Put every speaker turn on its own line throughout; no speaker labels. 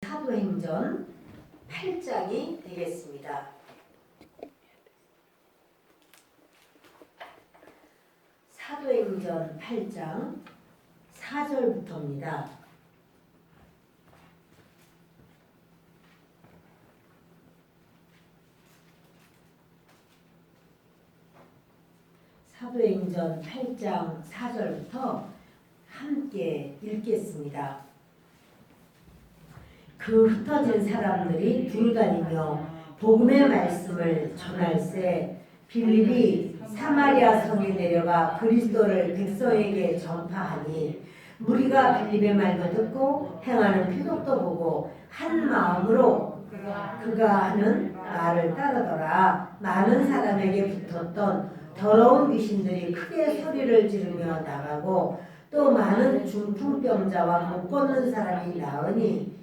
사도행전 8장이 되겠습니다. 사도행전 8장 4절부터입니다. 사도행전 8장 4절부터 함께 읽겠습니다. 그 흩어진 사람들이 둘다니며 복음의 말씀을 전할세 빌립이 사마리아 성에 내려가 그리스도를 백성에게 전파하니 무리가 빌립의 말도 듣고 행하는 표적도 보고 한 마음으로 그가 하는 말을 따르더라. 많은 사람에게 붙었던 더러운 귀신들이 크게 소리를 지르며 나가고 또 많은 중풍병자와 못 걷는 사람이 나으니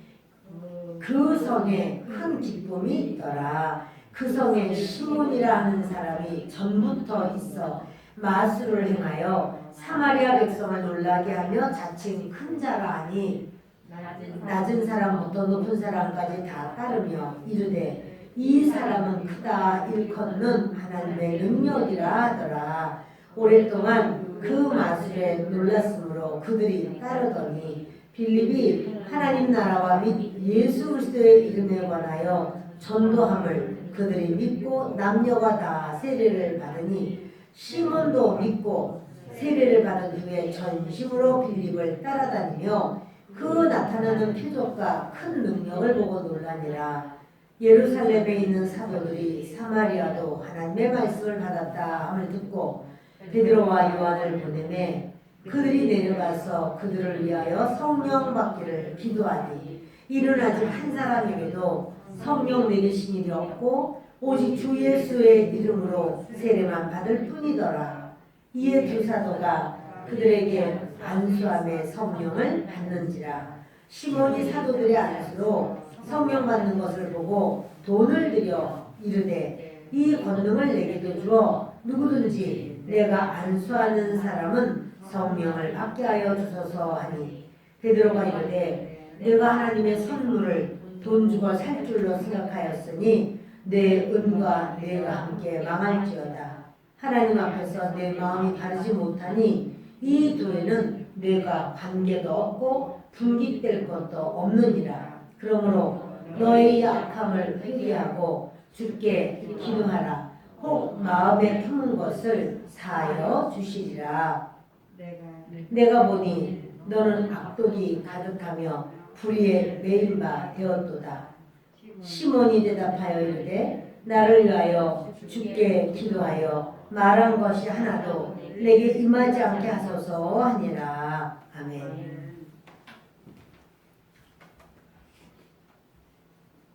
그 성에 큰 기쁨이 있더라. 그 성에 시몬이라 하는 사람이 전부터 있어 마술을 행하여 사마리아 백성을 놀라게 하며 자칭 큰 자라 하니 낮은 사람부터 높은 사람까지 다 따르며 이르되 이 사람은 크다 일컫는 하나님의 능력이라 하더라. 오랫동안 그 마술에 놀랐으므로 그들이 따르더니 빌립이 하나님 나라와 및 예수 그리스도의 이름에 관하여 전도함을 그들이 믿고 남녀가 다 세례를 받으니 시몬도 믿고 세례를 받은 후에 전심으로 빌립을 따라다니며 그 나타나는 표적과 큰 능력을 보고 놀라니라. 예루살렘에 있는 사도들이 사마리아도 하나님의 말씀을 받았다 함을 듣고 베드로와 요한을 보내매 그들이 내려가서 그들을 위하여 성령 받기를 기도하니 이는 아직 한 사람에게도 성령 내리신 일이 없고 오직 주 예수의 이름으로 세례만 받을 뿐이더라. 이에 두 사도가 그들에게 안수함에 성령을 받는지라. 시몬이 사도들의 안수로 성령 받는 것을 보고 돈을 들여 이르되 이 권능을 내게도 주어 누구든지 내가 안수하는 사람은 성령을 받게 하여 주소서 하니 베드로가 이르되 내가 하나님의 선물을 돈 주고 살 줄로 생각하였으니 내 은과 내가 함께 망할지어다. 하나님 앞에서 내 마음이 바르지 못하니 이 도에는 내가 관계도 없고 분깃될 것도 없느니라. 그러므로 너의 약함을 회개하고 주께 기도하라. 혹 마음에 품은 것을 사하여 주시리라. 내가 보니 너는 악독이 가득하며 불의에 매인 바 되었도다. 시몬이 대답하여 이르되 나를 위하여 주께 기도하여 말한 것이 하나도 내게 임하지 않게 하소서 하니라. 아멘.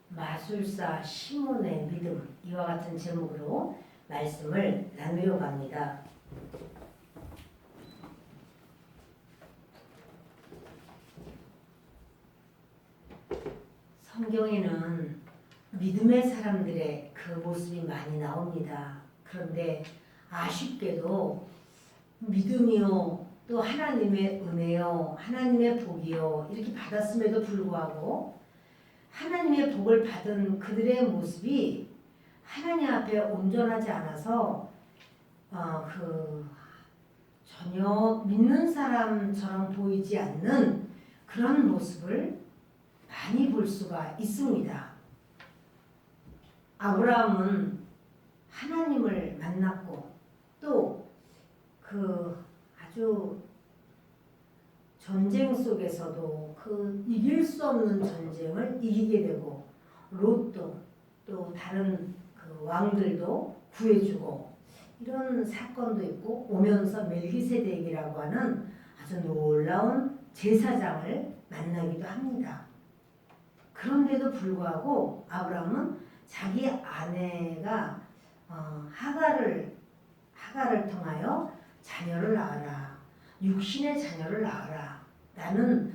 마술사 시몬의 믿음, 이와 같은 제목으로 말씀을 나누려고 합니다. 성경에는 믿음의 사람들의 그 모습이 많이 나옵니다. 그런데 아쉽게도 믿음이요, 또 하나님의 은혜요, 하나님의 복이요 이렇게 받았음에도 불구하고 하나님의 복을 받은 그들의 모습이 하나님 앞에 온전하지 않아서 전혀 믿는 사람처럼 보이지 않는 그런 모습을 많이 볼 수가 있습니다. 아브라함은 하나님을 만났고 또 그 아주 전쟁 속에서도 그 이길 수 없는 전쟁을 이기게 되고 롯도 또 다른 그 왕들도 구해주고 이런 사건도 있고 오면서 멜기세덱이라고 하는 아주 놀라운 제사장을 만나기도 합니다. 그런데도 불구하고 아브라함은 자기 아내가 하갈을 통하여 자녀를 낳아라. 육신의 자녀를 낳아라. 나는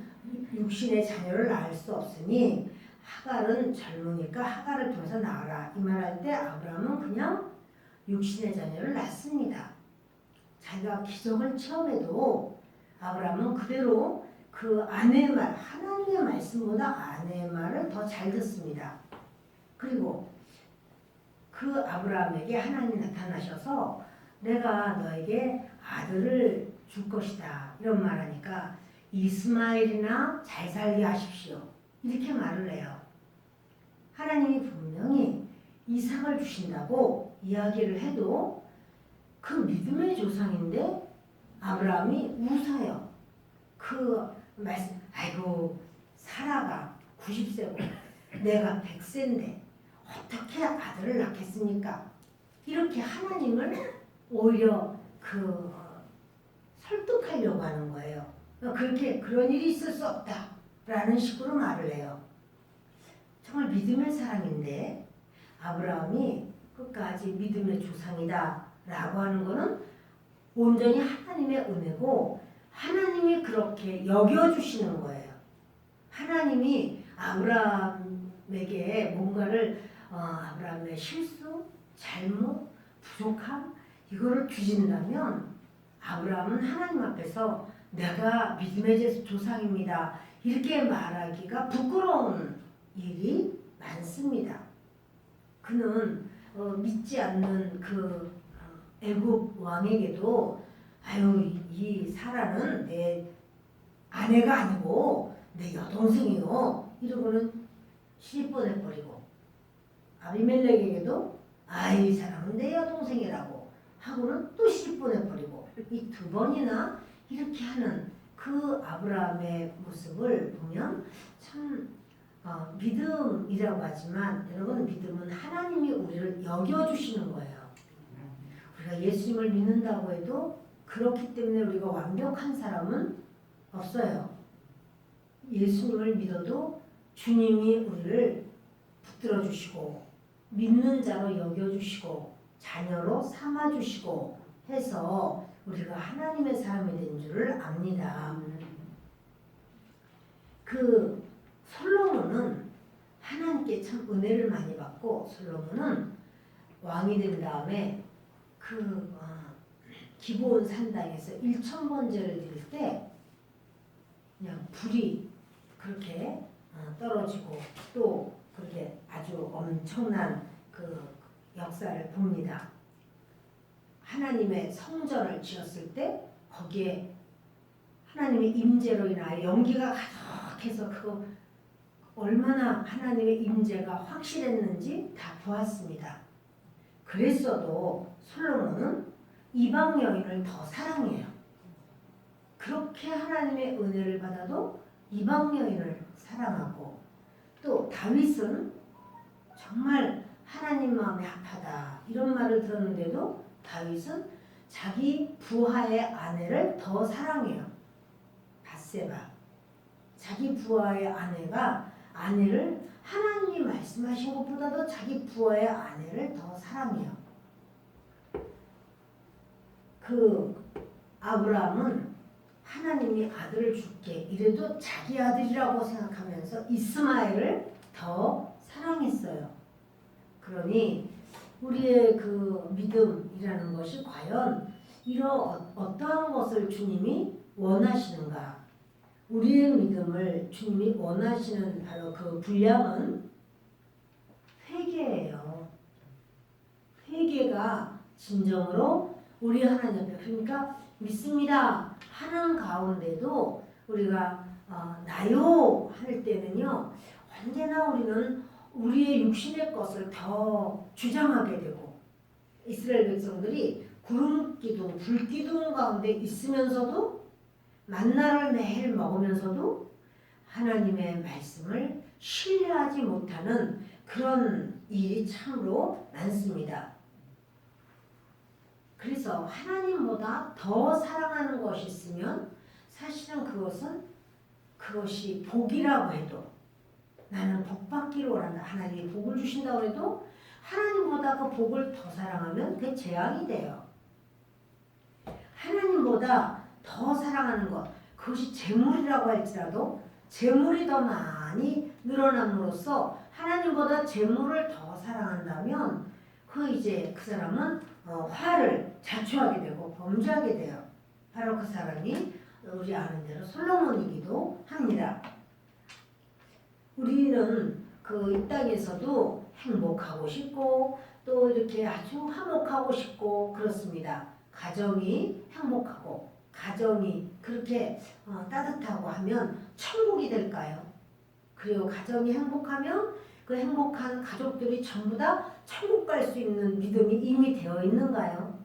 육신의 자녀를 낳을 수 없으니 하갈은 젊으니까 하갈을 통해서 낳아라. 이 말할 때 아브라함은 그냥 육신의 자녀를 낳습니다. 자기가 기적을 체험해도 아브라함은 그대로 그 아내의 말, 하나님의 말씀보다 아내의 말을 더 잘 듣습니다. 그리고 그 아브라함에게 하나님이 나타나셔서 내가 너에게 아들을 줄 것이다 이런 말하니까 이스마엘이나 잘 살게 하십시오 이렇게 말을 해요. 하나님이 분명히 이삭을 주신다고 이야기를 해도 그 믿음의 조상인데 아브라함이 웃어요. 그 말씀, 아이고 사라가 90세고 내가 100세인데 어떻게 아들을 낳겠습니까? 이렇게 하나님을 오히려 설득하려고 하는 거예요. 그렇게 그런 일이 있을 수 없다라는 식으로 말을 해요. 정말 믿음의 사람인데 아브라함이 끝까지 믿음의 조상이다라고 하는 것은 온전히 하나님의 은혜고 하나님이 그렇게 여겨주시는 거예요. 하나님이 아브라함에게 뭔가를 아브라함의 실수, 잘못, 부족함 이거를 주신다면 아브라함은 하나님 앞에서 내가 믿음의 조상입니다. 이렇게 말하기가 부끄러운 일이 많습니다. 그는 믿지 않는 그 애굽 왕에게도 아유 이 사라는 내 아내가 아니고 내 여동생이요 이러고는 시집보내버리고 아비멜렉에게도 아이 사람은 내 여동생이라고 하고는 또 시집보내버리고 이 두 번이나 이렇게 하는 그 아브라함의 모습을 보면 참 믿음이라고 하지만 여러분 믿음은 하나님이 우리를 여겨주시는 거예요. 우리가 예수님을 믿는다고 해도 그렇기 때문에 우리가 완벽한 사람은 없어요. 예수님을 믿어도 주님이 우리를 붙들어 주시고 믿는 자로 여겨주시고 자녀로 삼아주시고 해서 우리가 하나님의 사람이 된 줄을 압니다. 그 솔로몬은 하나님께 참 은혜를 많이 받고 솔로몬은 왕이 된 다음에 기브온 산당에서 1000번제를 드릴 때 그냥 불이 그렇게 떨어지고 또 그렇게 아주 엄청난 그 역사를 봅니다. 하나님의 성전을 지었을 때 거기에 하나님의 임재로 인하여 연기가 가득해서 그거 얼마나 하나님의 임재가 확실했는지 다 보았습니다. 그랬어도 솔로몬은 이방 여인을 더 사랑해요. 그렇게 하나님의 은혜를 받아도 이방 여인을 사랑하고 또 다윗은 정말 하나님 마음이 아파다 이런 말을 들었는데도 다윗은 자기 부하의 아내를 더 사랑해요. 밧세바. 자기 부하의 아내를 하나님이 말씀하신 것보다도 자기 부하의 아내를 더 사랑해요. 그 아브라함은 하나님이 아들을 줄게 이래도 자기 아들이라고 생각하면서 이스마엘을 더 사랑했어요. 그러니 우리의 그 믿음이라는 것이 과연 이런 어떠한 것을 주님이 원하시는가? 우리의 믿음을 주님이 원하시는 바로 그 분량은 회개예요. 회개가 진정으로 우리 하나님 앞에 그러니까 믿습니다 하는 가운데도 우리가 나요 할 때는요 언제나 우리는 우리의 육신의 것을 더 주장하게 되고 이스라엘 백성들이 구름기둥 불기둥 가운데 있으면서도 만나를 매일 먹으면서도 하나님의 말씀을 신뢰하지 못하는 그런 일이 참으로 많습니다. 그래서 하나님보다 더 사랑하는 것이 있으면 사실은 그것이 복이라고 해도 나는 복 받기를 원한다. 하나님이 복을 주신다고 해도 하나님보다 그 복을 더 사랑하면 그게 재앙이 돼요. 하나님보다 더 사랑하는 것 그것이 재물이라고 할지라도 재물이 더 많이 늘어남으로써 하나님보다 재물을 더 사랑한다면 이제 그 사람은 화를 자초하게 되고 범죄하게 돼요. 바로 그 사람이 우리 아는 대로 솔로몬이기도 합니다. 우리는 이 땅에서도 행복하고 싶고 또 이렇게 아주 화목하고 싶고 그렇습니다. 가정이 행복하고 가정이 그렇게 따뜻하고 하면 천국이 될까요? 그리고 가정이 행복하면 그 행복한 가족들이 전부 다 천국 갈 수 있는 믿음이 이미 되어 있는가요?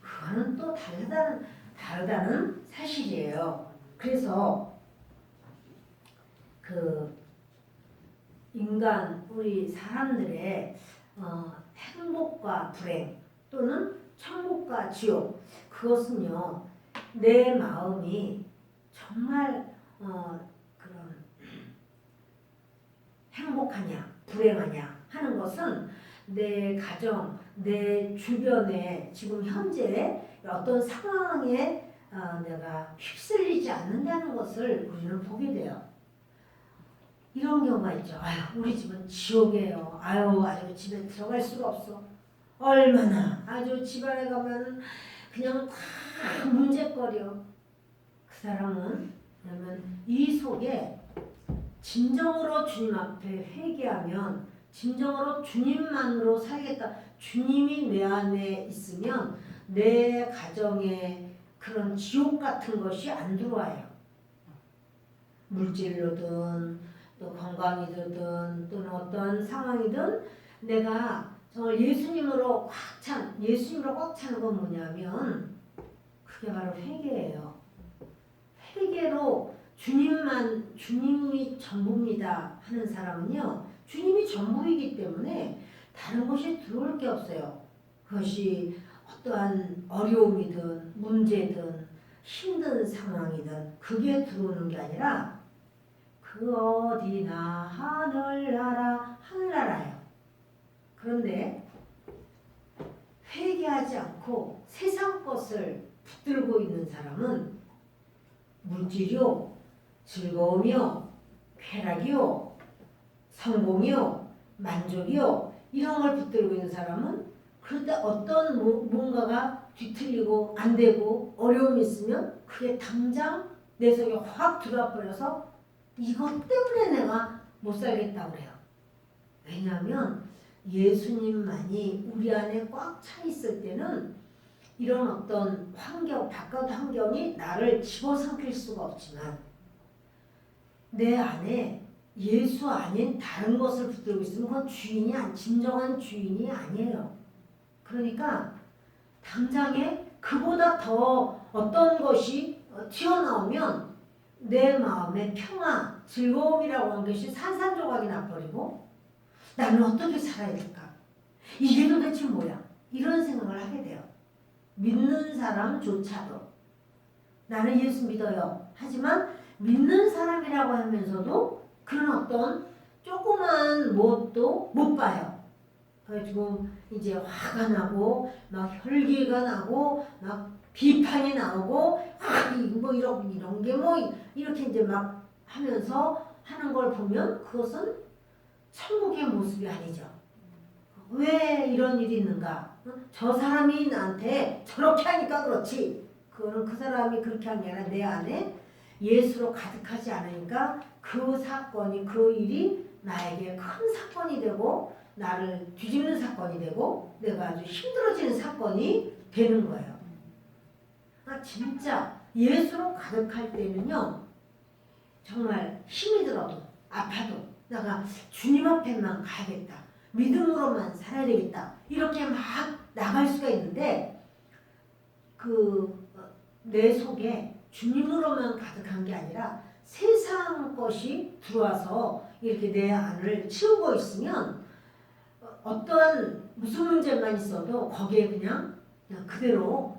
그거는 또 다르다는 사실이에요. 그래서 인간 우리 사람들의 행복과 불행 또는 천국과 지옥 그것은요 내 마음이 정말 그런 행복하냐 불행하냐 하는 것은 내 가정 내 주변에 지금 현재 어떤 상황에 내가 휩쓸리지 않는다는 것을 우리는 보게 돼요. 이런 경우가 있죠. 아유, 우리 집은 지옥이에요. 아유, 아주 집에 들어갈 수가 없어. 얼마나 아주 집안에 가면 그냥 다 문제거려. 그 사람은 그러면 이 속에 진정으로 주님 앞에 회개하면 진정으로 주님만으로 살겠다. 주님이 내 안에 있으면 내 가정에 그런 지옥 같은 것이 안 들어와요. 물질로든 또 건강이든 또는 어떤 상황이든 내가 정말 예수님으로 꽉 차는 건 뭐냐면 그게 바로 회개예요. 회개로 주님이 전부입니다 하는 사람은요 주님이 전부이기 때문에 다른 것이 들어올 게 없어요. 그것이 어떠한 어려움이든 문제든 힘든 상황이든 그게 들어오는 게 아니라 그 어디나 하늘나라예요. 그런데 회개하지 않고 세상 것을 붙들고 있는 사람은 물질이요, 즐거움이요, 쾌락이요, 성공이요, 만족이요 이런 걸 붙들고 있는 사람은 그럴 때 어떤 뭔가가 뒤틀리고 안 되고 어려움이 있으면 그게 당장 내 속에 확 들어와 버려서 이것 때문에 내가 못 살겠다고 그래요. 왜냐하면 예수님만이 우리 안에 꽉 차 있을 때는 이런 어떤 바깥 환경이 나를 집어삼킬 수가 없지만 내 안에 예수 아닌 다른 것을 붙들고 있으면 그건 진정한 주인이 아니에요. 그러니까 당장에 그보다 더 어떤 것이 튀어나오면 내 마음의 평화, 즐거움이라고 하는 것이 산산조각이 나버리고 나는 어떻게 살아야 될까? 이게 도대체 뭐야? 이런 생각을 하게 돼요. 믿는 사람조차도 나는 예수 믿어요. 하지만 믿는 사람이라고 하면서도 그런 어떤 조그만 뭣도 못 봐요. 지금 이제 화가 나고 막 혈기가 나고 막 비판이 나오고 뭐 이런 게 뭐 이렇게 이제 막 하면서 하는 걸 보면 그것은 천국의 모습이 아니죠. 왜 이런 일이 있는가? 저 사람이 나한테 저렇게 하니까 그렇지. 그거는 그 사람이 그렇게 한 게 아니라 내 안에 예수로 가득하지 않으니까 그 사건이 그 일이 나에게 큰 사건이 되고 나를 뒤집는 사건이 되고 내가 아주 힘들어지는 사건이 되는 거예요. 진짜 예수로 가득할 때는요 정말 힘이 들어도 아파도 내가 주님 앞에만 가야겠다. 믿음으로만 살아야 되겠다. 이렇게 막 나갈 수가 있는데 내 속에 주님으로만 가득한 게 아니라 세상 것이 들어와서 이렇게 내 안을 채우고 있으면 어떠한 무슨 문제만 있어도 거기에 그냥 그대로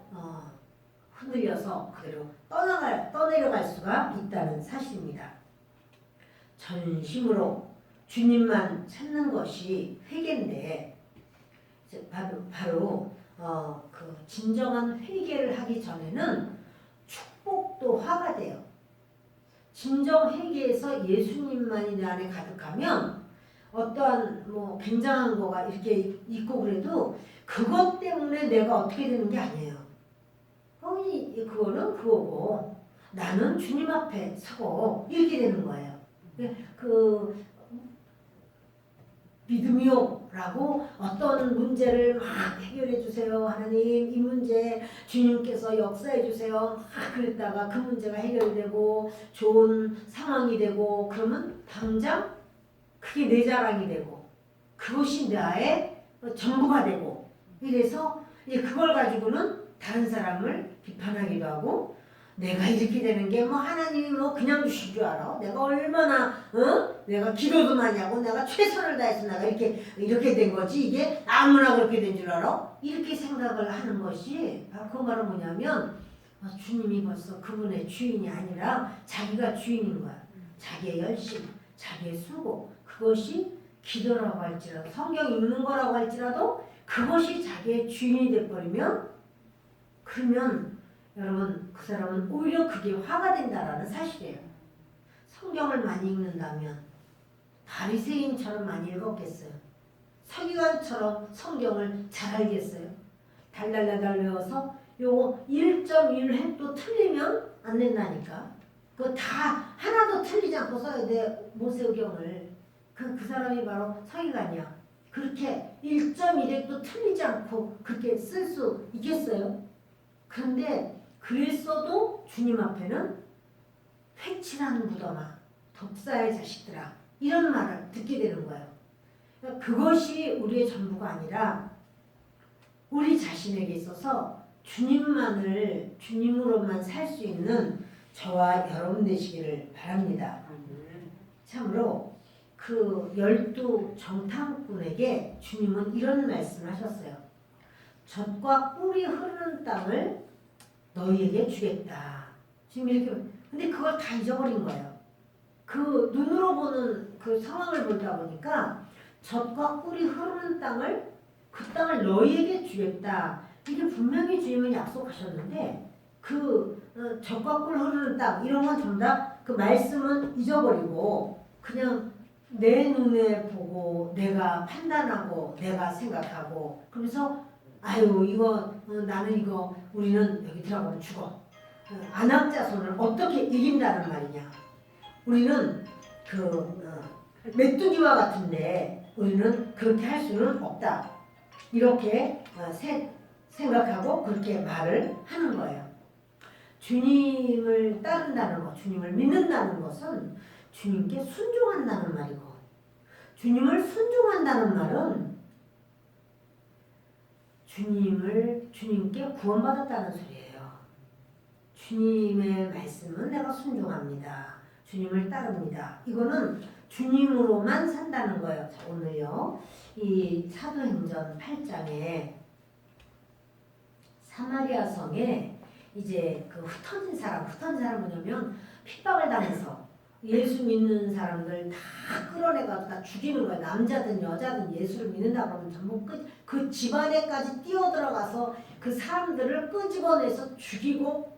흔들려서 그대로 떠내려갈 수가 있다는 사실입니다. 전심으로 주님만 찾는 것이 회개인데 바로 그 진정한 회개를 하기 전에는 축복도 화가 돼요. 진정 회개에서 예수님만이 내 안에 가득하면 어떠한 뭐 굉장한 거가 이렇게 있고 그래도 그것 때문에 내가 어떻게 되는 게 아니에요. 그거는 그거고 나는 주님 앞에 서고 이렇게 되는 거예요. 그 믿음이요라고 어떤 문제를 막 해결해 주세요. 하나님 이 문제 주님께서 역사해 주세요. 막 그랬다가 그 문제가 해결되고 좋은 상황이 되고 그러면 당장 그게 내 자랑이 되고 그것이 나의 전부가 되고 이래서 이제 그걸 가지고는 다른 사람을 비판하기도 하고 내가 이렇게 되는 게 뭐 하나님이 뭐 그냥 주신 줄 알아? 내가 얼마나 내가 기도도 많이 하고 내가 최선을 다해서 내가 이렇게 된 거지 이게 아무나 그렇게 된 줄 알아? 이렇게 생각을 하는 것이 바로 그 말은 뭐냐면 주님이 벌써 그분의 주인이 아니라 자기가 주인인 거야. 자기의 열심, 자기의 수고 그것이 기도라고 할지라도 성경 읽는 거라고 할지라도 그것이 자기의 주인이 돼버리면 그러면 여러분 그 사람은 오히려 그게 화가 된다라는 사실이에요. 성경을 많이 읽는다면 바리새인처럼 많이 읽었겠어요? 서기관처럼 성경을 잘 알겠어요? 달달달달 외워서 요거 1.1획도 틀리면 안 된다니까. 그거 다 하나도 틀리지 않고 써야 돼. 모세오경을. 그 사람이 바로 서기관이야. 그렇게 1.1획도 틀리지 않고 그렇게 쓸 수 있겠어요? 그런데 그랬어도 주님 앞에는 회칠한 무덤아, 독사의 자식들아 이런 말을 듣게 되는 거예요. 그러니까 그것이 우리의 전부가 아니라 우리 자신에게 있어서 주님으로만 살 수 있는 저와 여러분 되시기를 바랍니다. 참으로 그 12 정탐꾼에게 주님은 이런 말씀을 하셨어요. 젖과 꿀이 흐르는 땅을 너희에게 주겠다. 지금 이렇게 근데 그걸 다 잊어버린 거예요. 그 눈으로 보는 그 상황을 보다 보니까 젖과 꿀이 흐르는 땅을 그 땅을 너희에게 주겠다. 이게 분명히 주님은 약속하셨는데 그 젖과 꿀 흐르는 땅 이런 건 전부 다 그 말씀은 잊어버리고 그냥 내 눈에 보고 내가 판단하고 내가 생각하고 그러면서 아유 이거 나는 이거 우리는 여기 들어가면 죽어. 안악자손을 어떻게 이긴다는 말이냐. 우리는 메뚜기와 같은데 우리는 그렇게 할 수는 없다. 이렇게 생각하고 그렇게 말을 하는 거예요. 주님을 따른다는 것, 주님을 믿는다는 것은 주님께 순종한다는 말이고 주님을 순종한다는 말은 주님께 구원받았다는 소리예요. 주님의 말씀은 내가 순종합니다. 주님을 따릅니다. 이거는 주님으로만 산다는 거예요. 자, 오늘요. 이 사도행전 8장에 사마리아 성에 이제 그 흩어진 사람 뭐냐면 핍박을 당해서 예수 믿는 사람들 다 끌어내가지고 다 죽이는 거예요. 남자든 여자든 예수를 믿는다 그러면 전부 그 집안에까지 뛰어들어가서 그 사람들을 끄집어내서 죽이고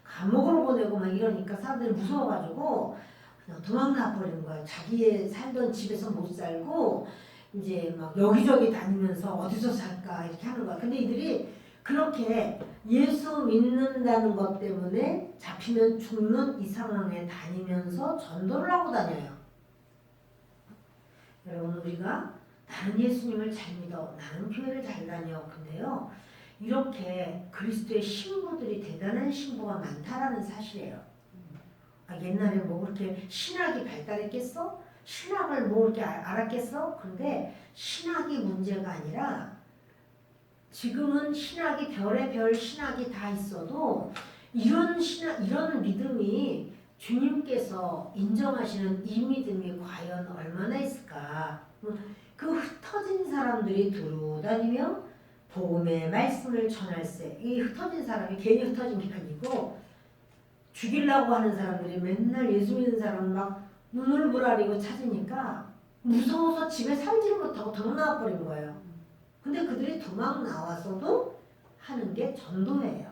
감옥으로 보내고 막 이러니까 사람들이 무서워가지고 그냥 도망가 버리는 거예요. 자기의 살던 집에서 못 살고 이제 막 여기저기 다니면서 어디서 살까 이렇게 하는 거야. 근데 이들이 그렇게 예수 믿는다는 것 때문에 잡히면 죽는 이 상황에 다니면서 전도를 하고 다녀요. 여러분 우리가 나는 예수님을 잘 믿어. 나는 교회를 잘 다녀. 근데요. 이렇게 그리스도의 신부들이 대단한 신부가 많다라는 사실이에요. 옛날에 뭐 그렇게 신학이 발달했겠어? 신학을 뭐 이렇게 알았겠어? 근데 신학이 문제가 아니라 지금은 신학이 별의 별 신학이 다 있어도 이런 믿음이 주님께서 인정하시는 이 믿음이 과연 얼마나 있을까? 그 흩어진 사람들이 두루 다니며 복음의 말씀을 전할세. 이 흩어진 사람이 괜히 흩어진 게 아니고 죽이려고 하는 사람들이 맨날 예수 믿는 사람을 막 눈을 부라리고 찾으니까 무서워서 집에 살지를 못하고 도망 나와버린 거예요. 근데 그들이 도망 나와서도 하는 게 전도예요.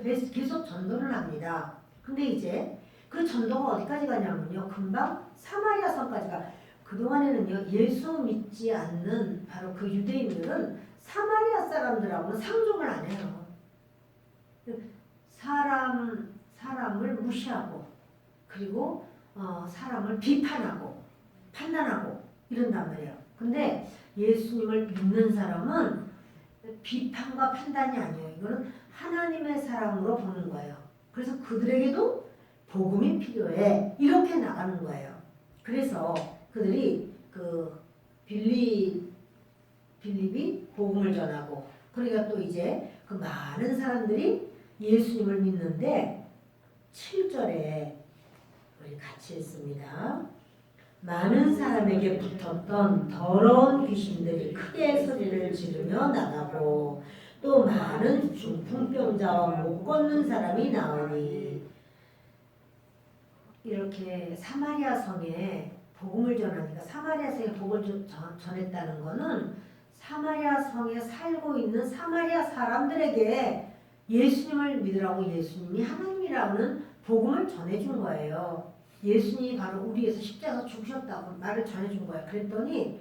계속 전도를 합니다. 근데 이제 그 전도가 어디까지 가냐면요. 금방 사마리아 성까지 가. 그동안에는요. 예수 믿지 않는 바로 그 유대인들은 사마리아 사람들하고는 상종을 안 해요. 사람을 무시하고 그리고 사람을 비판하고 판단하고 이런단 말이에요. 근데 예수님을 믿는 사람은 비판과 판단이 아니에요. 이거는 하나님의 사랑으로 보는 거예요. 그래서 그들에게도 복음이 필요해. 이렇게 나가는 거예요. 그래서 그들이 그 빌립이 복음을 전하고 그러니까 또 이제 그 많은 사람들이 예수님을 믿는데 7절에 우리 같이 읽습니다. 많은 사람에게 붙었던 더러운 귀신들이 크게 소리를 지르며 나가고 또 많은 중풍병자와 못 걷는 사람이 나오니 이렇게 사마리아 성에 복음을 전하니까 사마리아 성에 복음을 전했다는 거는 사마리아 성에 살고 있는 사마리아 사람들에게 예수님을 믿으라고 예수님이 하나님이라는 복음을 전해준 거예요. 예수님이 바로 우리 위해서 십자가에서 죽으셨다고 말을 전해준 거예요. 그랬더니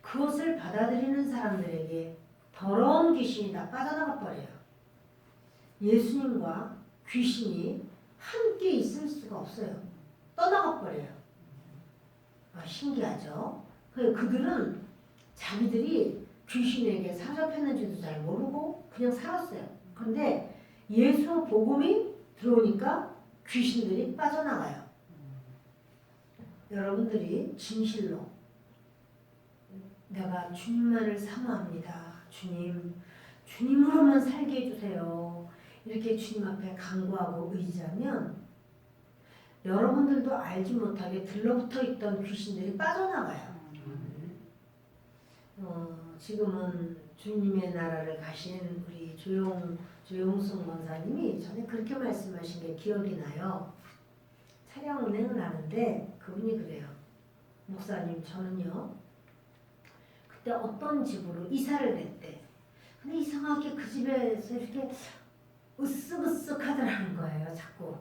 그것을 받아들이는 사람들에게 더러운 귀신이 다 빠져나가 버려요. 예수님과 귀신이 함께 있을 수가 없어요. 떠나가 버려요. 신기하죠? 그들은 자기들이 귀신에게 사잡혔는지도 잘 모르고 그냥 살았어요. 그런데 예수 복음이 들어오니까 귀신들이 빠져나가요. 여러분들이 진실로 내가 주님만을 사모합니다. 주님으로만 살게 해주세요. 이렇게 주님 앞에 간구하고 의지하면 여러분들도 알지 못하게 들러붙어 있던 귀신들이 빠져나가요. 지금은 주님의 나라를 가신 우리 조용순 권사님이 전에 그렇게 말씀하신 게 기억이 나요. 차량 운행을 하는데 그분이 그래요. 목사님 저는요 그때 어떤 집으로 이사를 했대. 근데 이상하게 그 집에서 이렇게 으쓱으쓱 하더라는 거예요. 자꾸.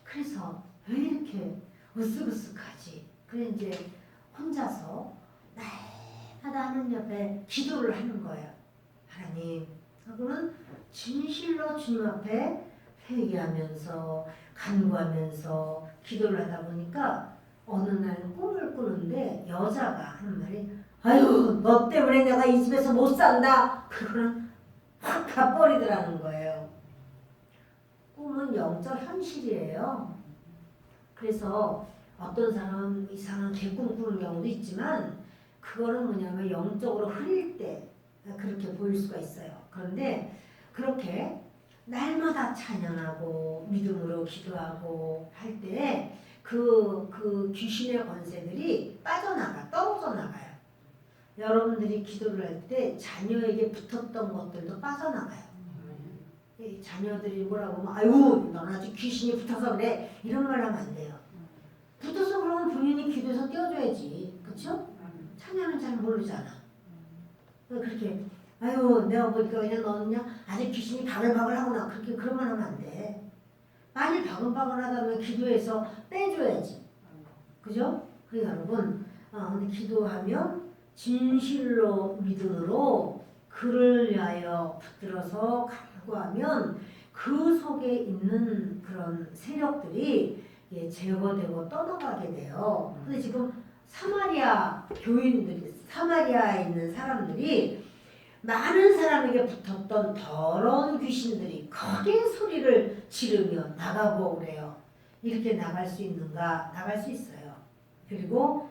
그래서 왜 이렇게 으쓱으쓱하지? 그래 이제 혼자서 날마다 하나님 앞에 기도를 하는 거예요. 하나님 하고는 진실로 주님 앞에 회개하면서 간구하면서 기도를 하다 보니까 어느 날 꿈을 꾸는데 여자가 하는 말이 아유 너 때문에 내가 이 집에서 못 산다. 그거는 확 가버리더라는 거예요. 꿈은 영적 현실이에요. 그래서 어떤 사람은 이상한 개꿈 꾸는 경우도 있지만 그거는 뭐냐면 영적으로 흐릴 때 그렇게 보일 수가 있어요. 그런데 그렇게 날마다 찬양하고 믿음으로 기도하고 할 때 그 귀신의 권세들이 떨어져 나가요. 여러분들이 기도를 할 때 자녀에게 붙었던 것들도 빠져나가요. 자녀들이 뭐라고 하면 아유 넌 아주 귀신이 붙어서 그래 이런 말 하면 안 돼요. 붙어서 그러면 본인이 기도해서 떼어줘야지. 그렇죠? 찬양은 잘 모르잖아. 그렇게 아유 내가 보니까 그냥 너는요 아주 귀신이 바글바글 하구나 그런 말 하면 안 돼. 만일 바글바글 하다면 기도해서 빼줘야지. 그죠? 그러니까 여러분 근데 기도하면 진실로 믿음으로 그를 위하여 붙들어서 간구하면 그 속에 있는 그런 세력들이 제거되고 떠나가게 돼요. 근데 지금 사마리아 교인들이 사마리아에 있는 사람들이 많은 사람에게 붙었던 더러운 귀신들이 크게 소리를 지르며 나가고 그래요. 이렇게 나갈 수 있는가? 나갈 수 있어요. 그리고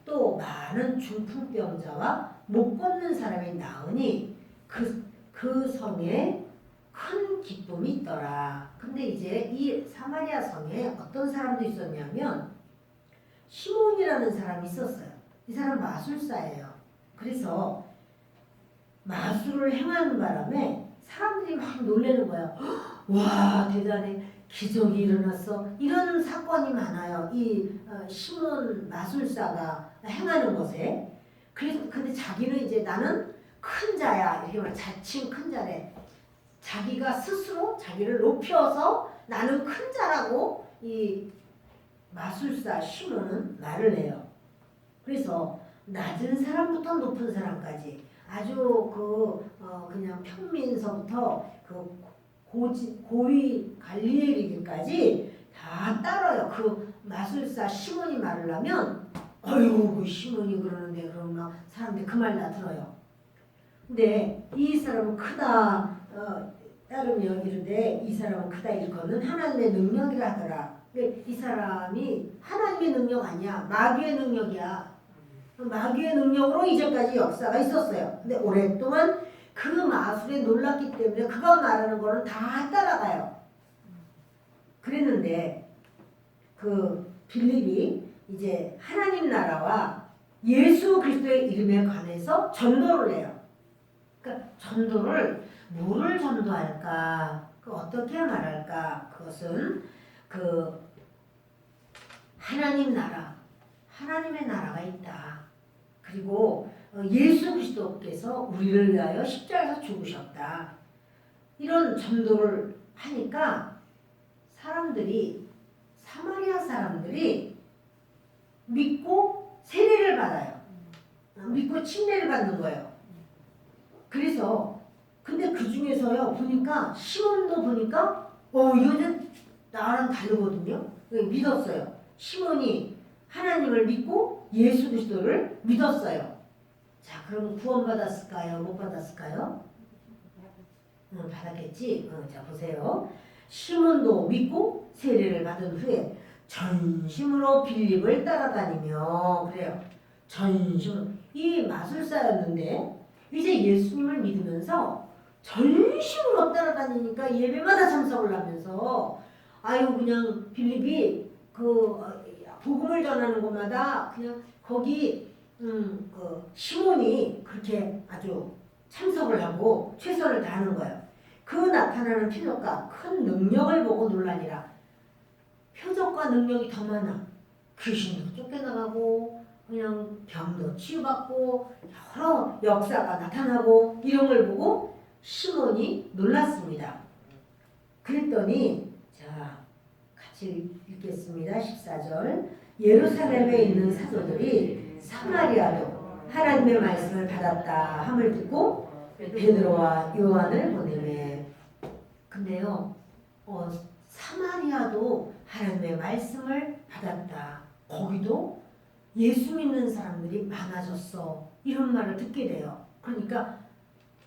또 많은 중풍병자와 못 걷는 사람이 나으니 그 성에 큰 기쁨이 있더라. 근데 이제 이 사마리아 성에 어떤 사람도 있었냐면 시몬이라는 사람이 있었어요. 이 사람 마술사예요. 그래서 마술을 행하는 바람에 사람들이 막 놀라는 거예요. 와 대단해. 기적이 일어났어. 이런 사건이 많아요. 이 시몬 마술사가 행하는 것에. 그래서 근데 자기는 이제 나는 큰 자야. 이렇게 말 자칭 큰 자래. 자기가 스스로 자기를 높여서 나는 큰 자라고 이 마술사 시몬은 말을 해요. 그래서 낮은 사람부터 높은 사람까지 아주 그냥 평민서부터 그 고위 갈릴리에 이르기까지 다 따라요. 그 마술사 시몬이 말을 하면 어휴 그 시몬이 그러는데 그러면 막 사람들이 그 말 다 들어요. 근데 이 사람은 크다 따르며 이르되 이 사람은 크다 일컫는 하나님의 능력이라 하더라. 근데 이 사람이 하나님의 능력 아니야. 마귀의 능력이야. 마귀의 능력으로 이제까지 역사가 있었어요. 근데 오랫동안 그 마술에 놀랐기 때문에 그가 말하는 거는 다 따라가요. 그랬는데 그 빌립이 이제 하나님 나라와 예수 그리스도의 이름에 관해서 전도를 해요. 그러니까 전도를 뭐를 전도할까? 어떻게 말할까? 그것은 그 하나님 나라, 하나님의 나라가 있다. 그리고 예수 그리스도께서 우리를 위하여 십자가에서 죽으셨다. 이런 전도를 하니까 사마리아 사람들이 믿고 세례를 받아요. 믿고 침례를 받는 거예요. 그래서 근데 그 중에서요 보니까 시몬도 보니까 이거는 나랑 다르거든요. 믿었어요. 시몬이 하나님을 믿고 예수 그리스도를 믿었어요. 자, 그럼 구원받았을까요? 못 받았을까요? 받았겠지. 자, 보세요. 시몬도 믿고 세례를 받은 후에 전심으로 빌립을 따라다니며 그래요. 전심으로 이 마술사였는데 이제 예수님을 믿으면서 전심으로 따라다니니까 예배마다 참석을 하면서 아유 그냥 빌립이 그 복음을 전하는 곳마다 그냥 거기 그 시몬이 그렇게 아주 참석을 하고 최선을 다하는 거예요. 그 나타나는 표적과 큰 능력을 보고 놀라니라. 표적과 능력이 더 많아. 귀신도 쫓겨나가고 그냥 병도 치유받고 여러 역사가 나타나고 이런 걸 보고 시몬이 놀랐습니다. 그랬더니 자 같이 읽겠습니다. 14절 예루살렘에 있는 사도들이 사마리아로 하나님의 말씀을 받았다 함을 듣고 베드로와 요한을 보내매. 근데요 사마리아도 하나님의 말씀을 받았다. 거기도 예수 믿는 사람들이 많아졌어. 이런 말을 듣게 돼요. 그러니까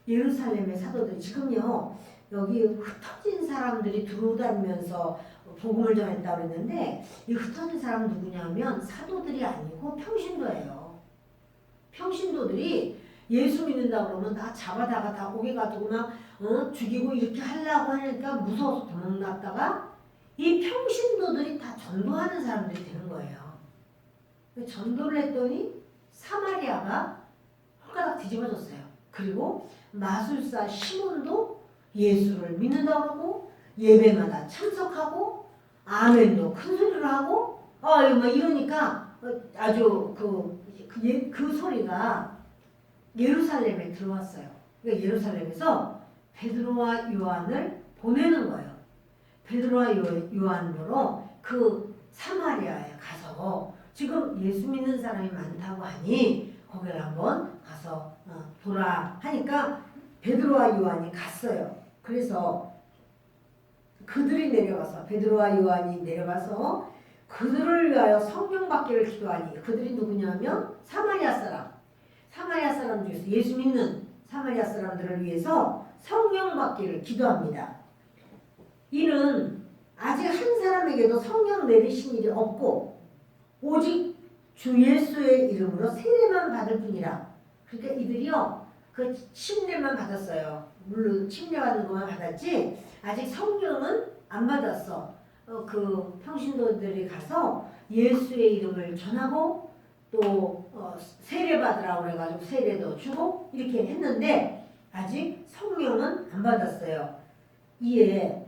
예루살렘의 사도들이 지금요 여기 흩어진 사람들이 들어다니면서 복음을 전했다고 했는데 이 흩어진 사람은 누구냐면 사도들이 아니고 평신도예요. 평신도들이 예수 믿는다고 그러면 다 잡아다가 다 오게 가지고 막 죽이고 이렇게 하려고 하니까 무서워서 도망갔다가 이 평신도들이 다 전도하는 사람들이 되는 거예요. 전도를 했더니 사마리아가 홀가닥 뒤집어졌어요. 그리고 마술사 시몬도 예수를 믿는다고 그러고 예배마다 참석하고 아멘도 큰 소리로 하고 막 이러니까 아주 그 소리가 예루살렘에 들어왔어요. 그러니까 예루살렘에서 베드로와 요한을 보내는 거예요. 베드로와 요한으로 그 사마리아에 가서 지금 예수 믿는 사람이 많다고 하니 거기를 한번 가서 보라 하니까 베드로와 요한이 갔어요. 그래서 그들이 내려가서 베드로와 요한이 내려가서 그들을 위하여 성령 받기를 기도하니 그들이 누구냐면 사마리아 사람 중에서 예수 믿는 사마리아 사람들을 위해서 성령 받기를 기도합니다. 이는 아직 한 사람에게도 성령 내리신 일이 없고 오직 주 예수의 이름으로 세례만 받을 뿐이라. 그러니까 이들이요 그 침례만 받았어요. 물론 침례받는 것만 받았지 아직 성령은 안 받았어. 그 평신도들이 가서 예수의 이름을 전하고 또 세례 받으라고 그래가지고 세례도 주고 이렇게 했는데 아직 성령은 안 받았어요. 이에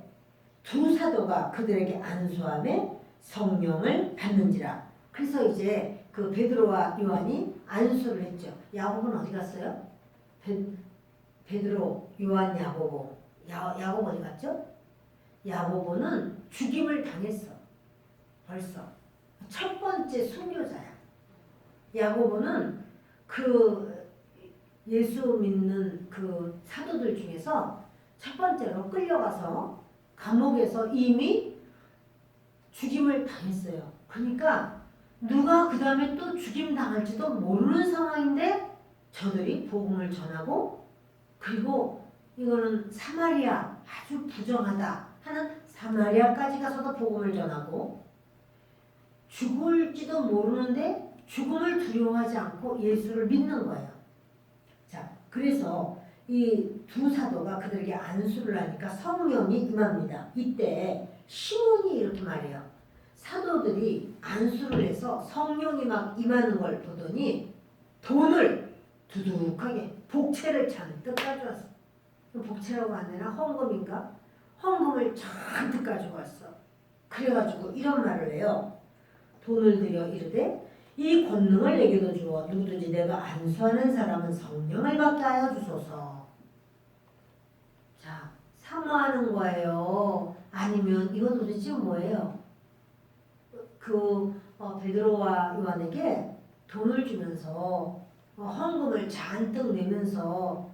두 사도가 그들에게 안수함에 성령을 받는지라. 그래서 이제 그 베드로와 요한이 안수를 했죠. 야고보는 어디 갔어요? 베드로, 요한, 야고보. 야고보 어디 갔죠? 야고보는 죽임을 당했어. 벌써. 첫 번째 순교자야. 야고보는 그 예수 믿는 그 사도들 중에서 첫 번째로 끌려가서 감옥에서 이미 죽임을 당했어요. 그러니까 누가 그 다음에 또 죽임 당할지도 모르는 상황인데 저들이 복음을 전하고, 그리고 이거는 사마리아 아주 부정하다 하는 사마리아까지 가서도 복음을 전하고, 죽을지도 모르는데 죽음을 두려워하지 않고 예수를 믿는 거예요. 자, 그래서 이 두 사도가 그들에게 안수를 하니까 성령이 임합니다. 이때 시몬이 이렇게 말해요. 사도들이 안수를 해서 성령이 막 임하는 걸 보더니 돈을 두둑하게 복채를 잔뜩 가져왔어. 복채라고 안 되나? 헌금인가? 헌금을 잔뜩 가지고 왔어. 그래가지고 이런 말을 해요. 돈을 들여 이르되 이 권능을 내게도 주어 누구든지 내가 안수하는 사람은 성령을 받게 하여 주소서. 자, 사모하는 거예요? 아니면 이거 도대체 뭐예요? 베드로와 요한에게 돈을 주면서 헌금을 잔뜩 내면서,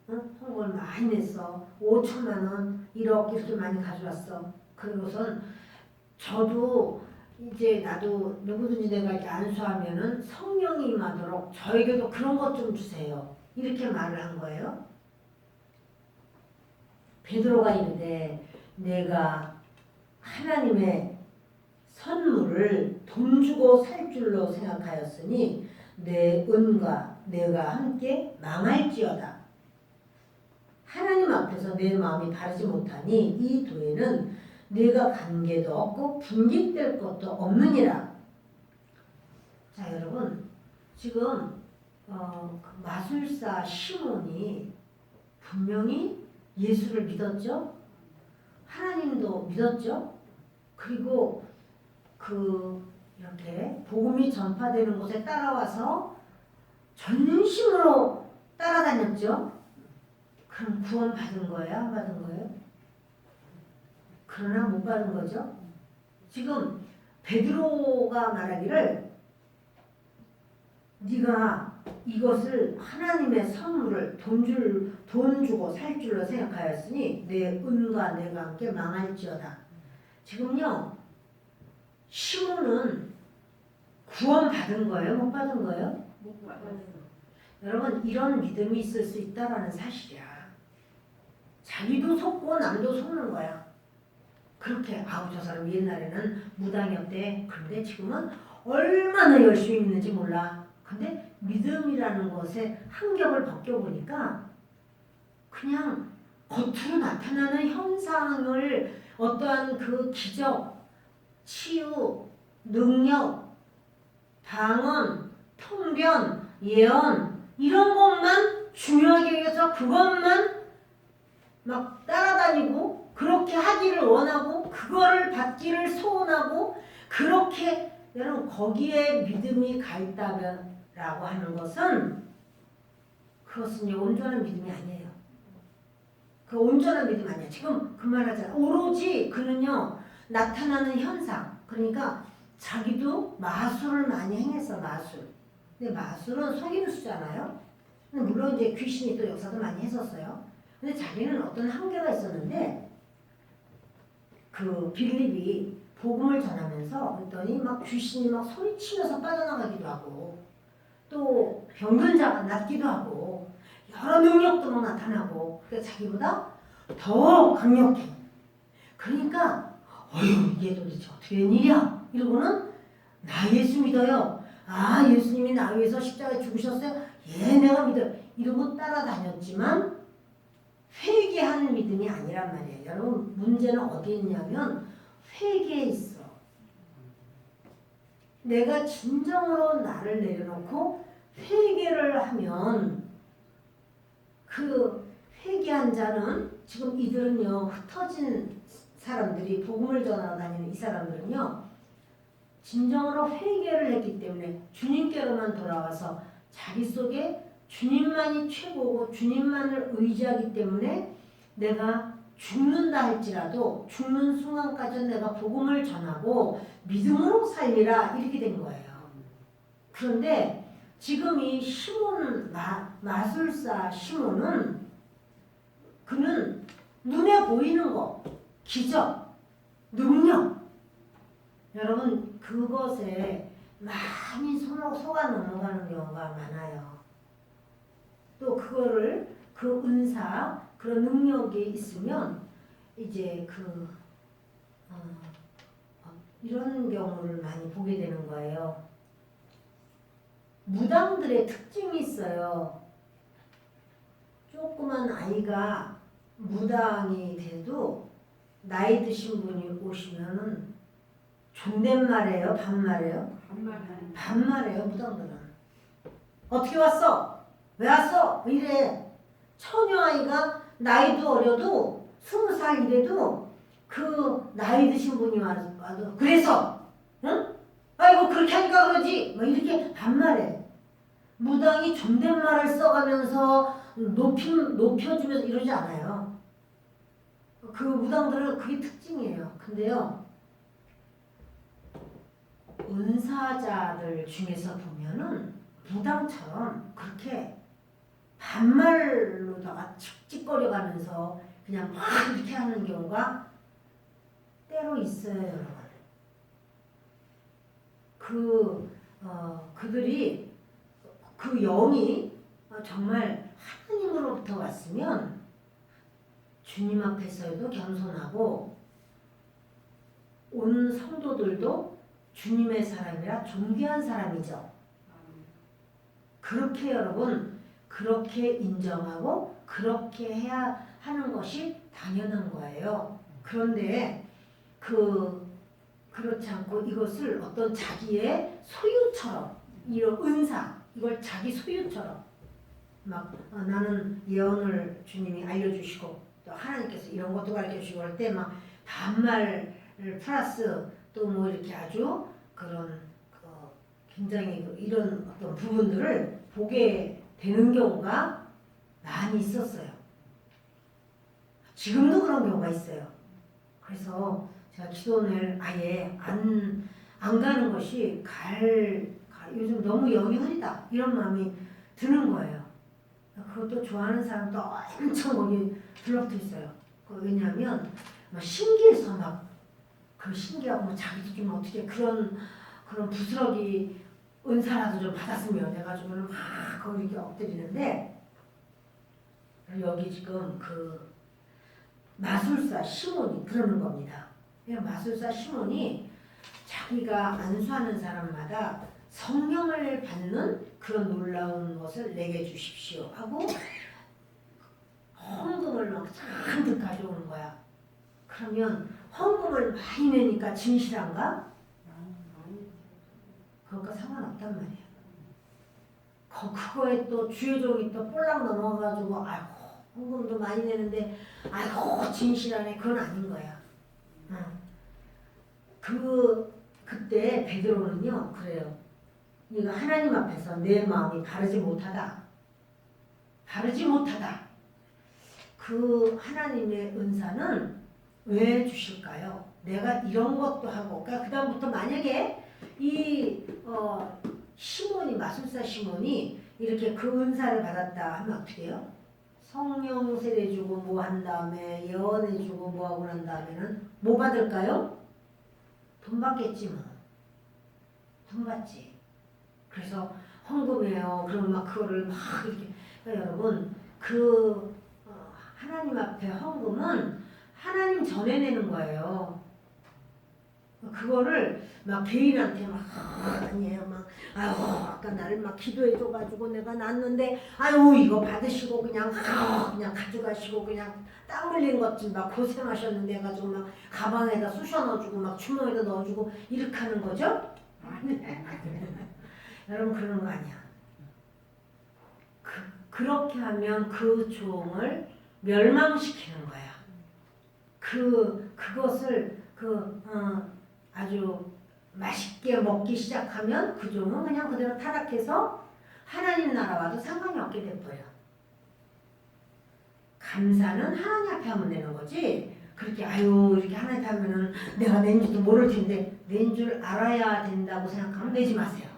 헌금을 많이 냈어. 5천만 원, 1억 이렇게 많이 가져왔어. 그리고선 저도 이제 나도 누구든지 내가 이렇게 안수하면은 성령이 임하도록 저에게도 그런 것 좀 주세요. 이렇게 말을 한 거예요. 베드로가 이르되 내가 하나님의 선물을 돈 주고 살 줄로 생각하였으니 내 은과 내가 함께 망할지어다. 하나님 앞에서 내 마음이 바르지 못하니 이 도에는 내가 관계도 없고 분깃될 것도 없느니라. 자, 여러분 지금 마술사 시몬이 분명히 예수를 믿었죠. 하나님도 믿었죠. 그리고 이렇게 복음이 전파되는 곳에 따라와서 전심으로 따라다녔죠. 그럼 구원 받은 거예요? 안 받은 거예요? 그러나 못 받은 거죠. 지금 베드로가 말하기를 네가 이것을 하나님의 선물을 돈 주고 살 줄로 생각하였으니 내 은과 내가 함께 망할지어다. 지금요 시몬은 구원 받은 거예요? 못 받은 거예요?
못 받았어.
여러분 이런 믿음이 있을 수 있다라는 사실이야. 자기도 속고 남도 속는 거야. 그렇게 저 사람 옛날에는 무당이었대. 그런데 지금은 얼마나 열심히 믿는지 몰라. 근데 믿음이라는 것에 한 겹을 벗겨보니까 그냥 겉으로 나타나는 현상을 어떠한 그 기적, 치유, 능력, 방언, 통변, 예언 이런 것만 중요하게 여겨서 그것만 막 따라다니고 그렇게 하기를 원하고 그거를 받기를 소원하고 그렇게 여러분 거기에 믿음이 가 있다라고 하는 것은 그것은 온전한 믿음이 아니에요. 그 온전한 믿음 아니야. 지금 그 말하잖아. 오로지 그는요 나타나는 현상. 그러니까 자기도 마술을 많이 행했어. 마술. 근데 마술은 속이는 수잖아요. 근데 물론 이제 귀신이 또 역사도 많이 했었어요. 근데 자기는 어떤 한계가 있었는데 그 빌립이 복음을 전하면서 그랬더니 막 귀신이 막 소리치면서 빠져나가기도 하고 또 병든 자가 낫기도 하고 여러 능력도 막 나타나고 그러니까 자기보다 더 강력해. 그러니까 이게 도대체 어떻게 된 일이야? 이러고는 나 예수 믿어요. 아 예수님이 나 위해서 십자가에 죽으셨어요? 예 내가 믿어요. 이러고 따라다녔지만 회개하는 믿음이 아니란 말이에요. 여러분 문제는 어디 있냐면 회개에 있어. 내가 진정으로 나를 내려놓고 회개를 하면 그 회개한 자는 지금 이들은요 흩어진 사람들이 복음을 전하러 다니는 이 사람들은요 진정으로 회개를 했기 때문에 주님께로만 돌아와서 자기 속에 주님만이 최고고 주님만을 의지하기 때문에 내가 죽는다 할지라도 죽는 순간까지 내가 복음을 전하고 믿음으로 살리라 이렇게 된 거예요. 그런데 지금 이 시몬 마술사 시몬은 그는 눈에 보이는 거, 기적, 능력. 여러분 그것에 많이 속아 넘어가는 경우가 많아요. 또 그거를 그 은사, 그런 능력이 있으면 이제 이런 경우를 많이 보게 되는 거예요. 무당들의 특징이 있어요. 조그만 아이가 무당이 돼도 나이 드신 분이 오시면은 존댓말해요, 반말해요? 반말해요, 무당들은. 어떻게 왔어? 왜 왔어? 이래. 처녀 아이가 나이도 어려도 20살 이래도 그 나이 드신 분이 와도 그래서 응? 아이고 그렇게 하니까 그러지. 뭐 이렇게 반말해. 무당이 존댓말을 써가면서 높여주면서 이러지 않아요. 그 무당들은 그게 특징이에요. 근데요, 은사자들 중에서 보면은 무당처럼 그렇게 반말로다가 칙칙거려가면서 그냥 막 이렇게 하는 경우가 때로 있어요, 여러분. 그들이 그 영이 정말 하나님으로부터 왔으면 주님 앞에서도 겸손하고 온 성도들도 주님의 사람이라 존귀한 사람이죠. 그렇게 여러분 그렇게 인정하고 그렇게 해야 하는 것이 당연한 거예요. 그런데 그렇지 않고 이것을 어떤 자기의 소유처럼 이런 은사 이걸 자기 소유처럼 막 나는 예언을 주님이 알려주시고 또 하나님께서 이런 것도 가르쳐주시고 할 때 막 반말 플러스 또 뭐 이렇게 아주 그런 굉장히 이런 어떤 부분들을 보게 되는 경우가 많이 있었어요. 지금도 그런 경우가 있어요. 그래서 제가 기도원을 아예 안 가는 것이 요즘 너무 영이 흐리다 이런 마음이 드는 거예요. 그것도 좋아하는 사람도 엄청 거기 들러붙어 있어요. 왜냐하면 신기해서 막 그 신기하고 자기도 좀 어떻게 그런 부스러기 은사라도 좀 받았으면 해가지고는 막 거기 이렇게 엎드리는데 여기 지금 그 마술사 시몬이 그러는 겁니다. 마술사 시몬이 자기가 안수하는 사람마다 성령을 받는 그런 놀라운 것을 내게 주십시오 하고 헌금을 막 잔뜩 가져오는 거야. 그러면 헌금을 많이 내니까 진실한가? 그것과 상관없단 말이야. 그거에 또 주여종이 또 볼락 넘어가가지고 아이고 헌금도 많이 내는데 아이고 진실하네. 그건 아닌 거야. 그때 베드로는요 그래요. 네가 하나님 앞에서 내 마음이 바르지 못하다. 그 하나님의 은사는 왜 주실까요? 내가 이런 것도 하고 그러니까 그다음부터 만약에 이 시몬이 마술사 시몬이 이렇게 그 은사를 받았다 하면 어떻게 해요? 성령 세례 주고 뭐 한 다음에 예언해 주고 뭐 하고 난 다음에는 뭐 받을까요? 돈 받겠지 뭐. 돈 받지. 그래서 헌금해요. 그럼 막 그거를 막 이렇게 그러니까 여러분 하나님 앞에 헌금은 하나님 전에 내는 거예요. 그거를 막 개인한테 막 아니에요. 막 아유 아까 나를 막 기도해줘가지고 내가 났는데 아유 이거 받으시고 그냥 가져가시고 그냥 땀 흘린 것 좀 막 고생하셨는데 해가지고 막 가방에다 쑤셔 넣어주고 막 주머니에다 넣어주고 이렇게 하는 거죠? 여러분 그러는 거 아니야. 그렇게 하면 그 종을 멸망시키는 거야. 그것을 아주 맛있게 먹기 시작하면 그 종은 그냥 그대로 타락해서 하나님 나라와도 상관이 없게 돼버려. 감사는 하나님 앞에 하면 되는 거지. 그렇게 아유 이렇게 하나님 앞에 하면은 내가 낸 줄도 모를 텐데 낸 줄 알아야 된다고 생각하면 내지 마세요.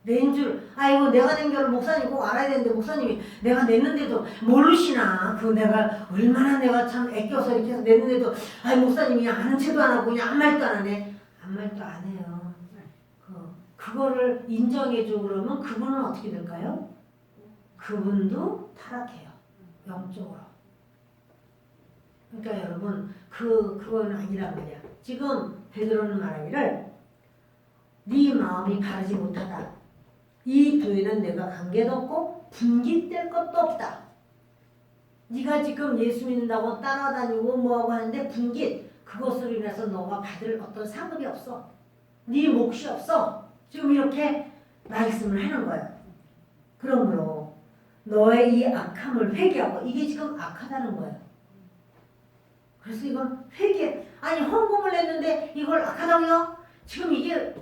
내인 줄, 아이고 내가 낸 거를 목사님 꼭 알아야 되는데 목사님이 내가 냈는데도 모르시나? 그 내가 얼마나 내가 참 애껴서 이렇게 해서 냈는데도 아이 목사님이 아는 체도 안 하고 그냥 아무 말도 안 하네. 아무 말도 안 해요. 그거를 인정해줘 그러면 그분은 어떻게 될까요? 그분도 타락해요. 영적으로. 그러니까 여러분 그건 아니란 말이야. 지금 베드로는 말하기를 네 마음이 바르지 못하다. 이 교회는 내가 관계도 없고 분깃될 것도 없다. 네가 지금 예수 믿는다고 따라다니고 뭐하고 하는데 분깃 그것으로 인해서 너가 받을 어떤 상급이 없어. 네 몫이 없어. 지금 이렇게 말씀을 하는 거예요. 그러므로 너의 이 악함을 회개하고 이게 지금 악하다는 거예요. 그래서 이건 회개 아니 헌금을 냈는데 이걸 악하다고요? 지금 이게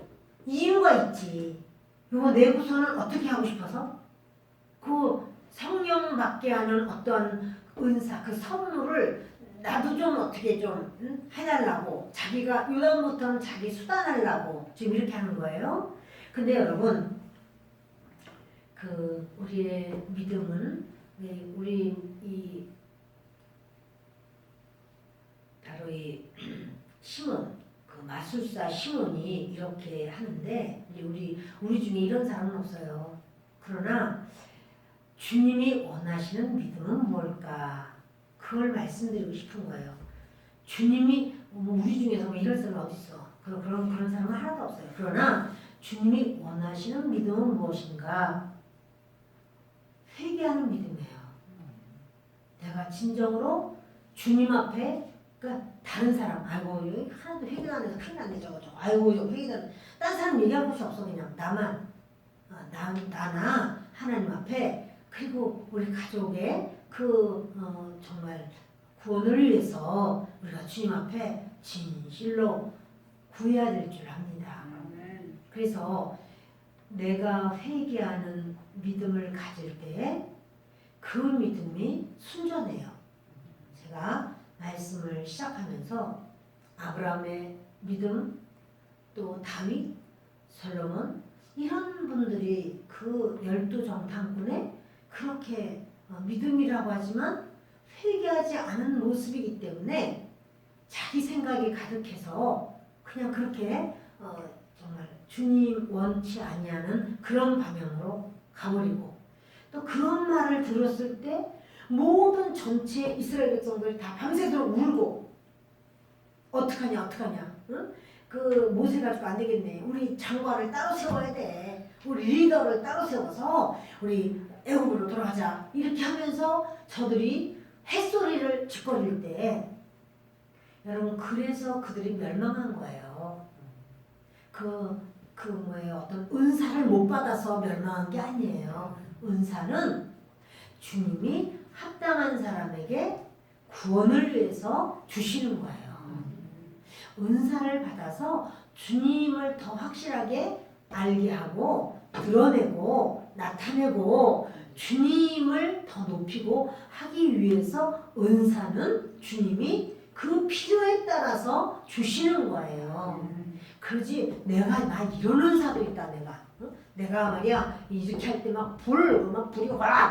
이유가 있지. 이거 내고서는 어떻게 하고 싶어서? 그 성령 받게 하는 어떤 은사, 그 선물을 나도 좀 어떻게 좀 해달라고 자기가 유다부터는 자기 수단하려고 지금 이렇게 하는 거예요. 근데 여러분 그 우리의 믿음은 우리 이 바로 이 시몬 그 마술사 시몬이 이렇게 하는데 우리 중에 이런 사람은 없어요. 그러나 주님이 원하시는 믿음은 뭘까? 그걸 말씀드리고 싶은 거예요. 주님이 우리 중에서 이런 사람 어디 있어? 그런 사람은 하나도 없어요. 그러나 주님이 원하시는 믿음은 무엇인가? 회개하는 믿음이에요. 내가 진정으로 주님 앞에 그러니까 다른 사람 아이고 하나도 회개도 안 해서 큰일 났네 저거 아이고 회개도 안 해. 다른 사람 얘기할 곳이 없어. 그냥 나만 나나 하나님 앞에 그리고 우리 가족의 정말 구원을 위해서 우리가 주님 앞에 진실로 구해야 될 줄 압니다. 그래서 내가 회개하는 믿음을 가질 때 그 믿음이 순전해요. 제가 말씀을 시작하면서 아브라함의 믿음, 또 다윗, 솔로몬 이런 분들이 그 12정탐꾼의 그렇게 믿음이라고 하지만 회개하지 않은 모습이기 때문에 자기 생각이 가득해서 그냥 그렇게 정말 주님 원치 아니하는 그런 방향으로 가버리고 또 그런 말을 들었을 때 모든 전체 이스라엘 백성들이 다 밤새도록 울고 어떡하냐 응? 그 모세 가지고 안 되겠네. 우리 장관을 따로 세워야 돼. 우리 리더를 따로 세워서 우리 애굽으로 돌아가자. 이렇게 하면서 저들이 햇소리를 짓거릴 때 여러분 그래서 그들이 멸망한 거예요. 어떤 은사를 못 받아서 멸망한 게 아니에요. 은사는 주님이 합당한 사람에게 구원을 위해서 주시는 거예요. 은사를 받아서 주님을 더 확실하게 알게 하고 드러내고 나타내고 주님을 더 높이고 하기 위해서 은사는 주님이 그 필요에 따라서 주시는 거예요. 그러지 나 이런 은사도 있다 내가 말이야 이렇게 할 때 막 불이 확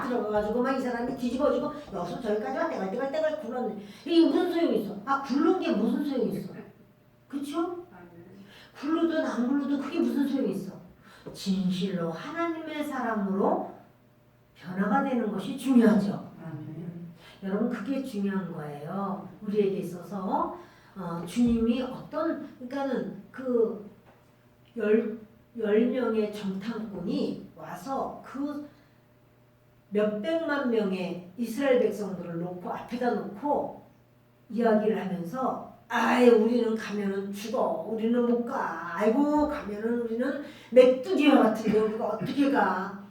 들어가가지고 막 이 사람이 뒤집어지고 여기서 저기까지 와 떼갈 굴렀네. 이게 무슨 소용이 있어? 굴른 게 무슨 소용이 있어? 그쵸? 굴르든 안 굴르든 그게 무슨 소용이 있어? 진실로 하나님의 사람으로 변화가 되는 것이 중요하죠. 여러분 그게 중요한 거예요. 우리에게 있어서 주님이 그러니까는 그 10명의 정탐꾼이 와서 그 몇백만 명의 이스라엘 백성들을 앞에다 놓고 이야기를 하면서 우리는 가면은 죽어. 우리는 못 가. 아이고 가면은 우리는 메뚜기와 같은데 우리가 어떻게 가.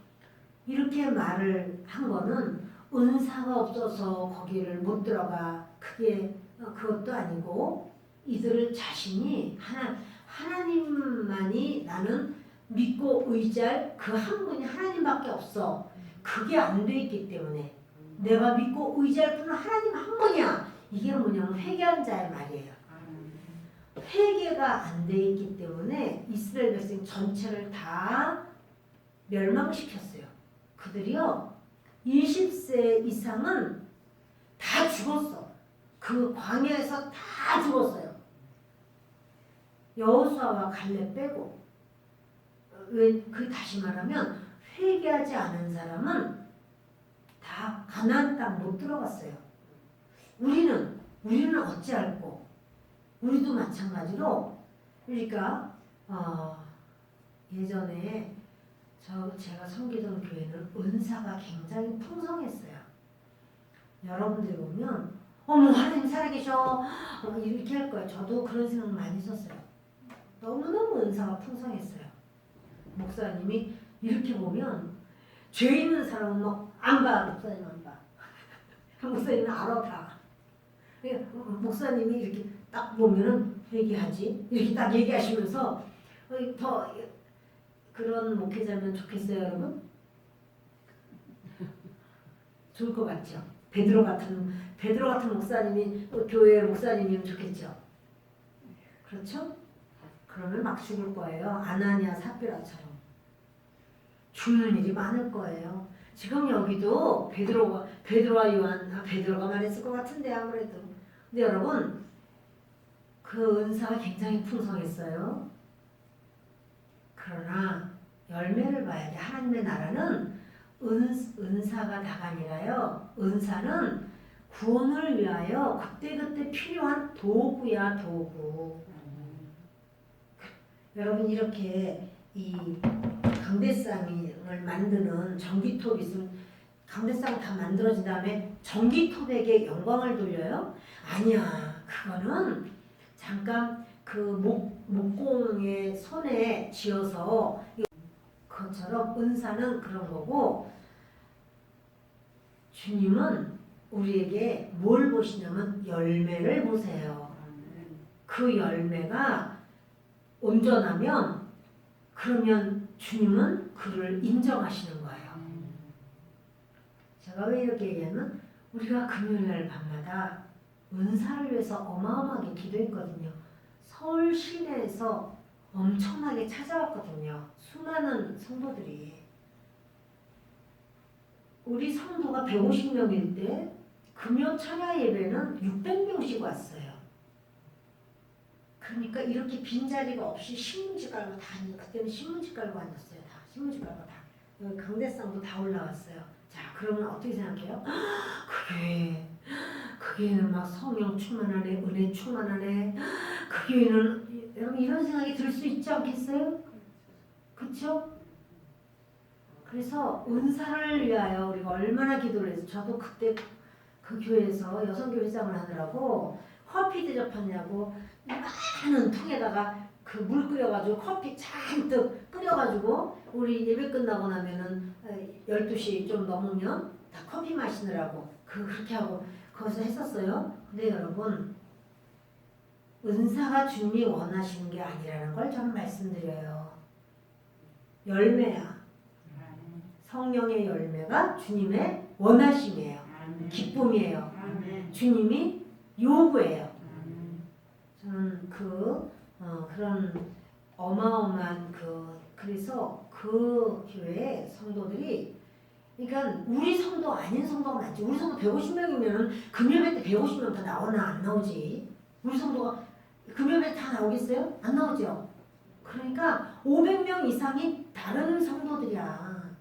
이렇게 말을 한 거는 은사가 없어서 거기를 못 들어가. 그것도 아니고 이들 자신이 하나님만이 나는 믿고 의지할 그 한 분이 하나님밖에 없어. 그게 안 돼 있기 때문에 내가 믿고 의지할 분은 하나님 한 분이야. 이게 뭐냐면 회개한 자의 말이에요. 회개가 안 돼 있기 때문에 이스라엘 백성 전체를 다 멸망시켰어요. 그들이요 20세 이상은 다 죽었어. 그 광야에서 다 죽었어요. 여호수아와 갈렙 빼고. 그 다시 말하면 회개하지 않은 사람은 다 가나안 땅 못 들어갔어요. 우리는 어찌할꼬? 우리도 마찬가지로 그러니까 예전에 제가 섬기던 교회는 은사가 굉장히 풍성했어요. 여러분들이 보면 어머 하나님 살아계셔 이렇게 할 거예요. 저도 그런 생각 많이 했었어요. 너무너무 은사가 풍성했어요. 목사님이 이렇게 보면 죄 있는 사람은 막 안 봐. 목사님 안 봐. 목사님은 알아 다. 목사님이 이렇게 딱 보면은 회개하지 이렇게 딱 얘기하시면서 더 그런 목회자면 좋겠어요, 여러분? 좋을 것 같죠? 베드로 같은 목사님이 교회 목사님이면 좋겠죠? 그렇죠? 그러면 막 죽을 거예요. 아나니아 삽비라처럼 죽는 일이 많을 거예요. 지금 여기도 베드로와 요한, 베드로가 말했을 것 같은데 아무래도. 근데 여러분 그 은사가 굉장히 풍성했어요. 그러나 열매를 봐야지. 하나님의 나라는 은사가 다가 아니라요. 은사는 구원을 위하여 그때그때 필요한 도구야, 도구. 여러분 이렇게 이 강대상을 만드는 전기톱 있으면 강대상 다 만들어진 다음에 전기톱에게 영광을 돌려요? 아니야. 그거는 잠깐 그 목공의 손에 쥐어서 그것처럼 은사는 그런 거고 주님은 우리에게 뭘 보시냐면 열매를 보세요. 그 열매가 온전하면 그러면 주님은 그를 인정하시는 거예요. 제가 왜 이렇게 얘기하면 우리가 금요일날 밤마다 은사를 위해서 어마어마하게 기도했거든요. 서울 시내에서 엄청나게 찾아왔거든요. 수많은 성도들이. 우리 성도가 150명일 때 금요 철야 예배는 600명씩 왔어요. 그러니까 이렇게 빈자리가 없이 신문지 깔고 다 그때는 신문지 깔고 앉았어요. 다 신문지 깔고 다. 여기 강대상도 다 올라왔어요. 자, 그러면 어떻게 생각해요? 그 교회는 막 성령 충만하네, 은혜 충만하네. 그 교회는 여러분 이런 생각이 들 수 있지 않겠어요? 그렇죠? 그래서 은사를 위하여 우리가 얼마나 기도를 해서 저도 그때 그 교회에서 여성교회 회장을 하느라고 커피 대접하냐고 많은 통에다가 그 물 끓여가지고 커피 잔뜩 끓여가지고 우리 예배 끝나고 나면은 12시 좀 넘으면 다 커피 마시느라고 그렇게 하고 거기서 했었어요. 근데 여러분 은사가 주님이 원하시는 게 아니라는 걸 저는 말씀드려요. 열매야. 성령의 열매가 주님의 원하심이에요. 기쁨이에요. 주님이 요구해요. 저는 그런 어마어마한 그래서 그 교회 성도들이 그러니까 우리 성도 아닌 성도가 많지. 우리 성도 150명이면 금요일 때 150명 다 나오나 안 나오지. 우리 성도가 금요일 다 나오겠어요? 안 나오죠. 그러니까 500명 이상이 다른 성도들이야.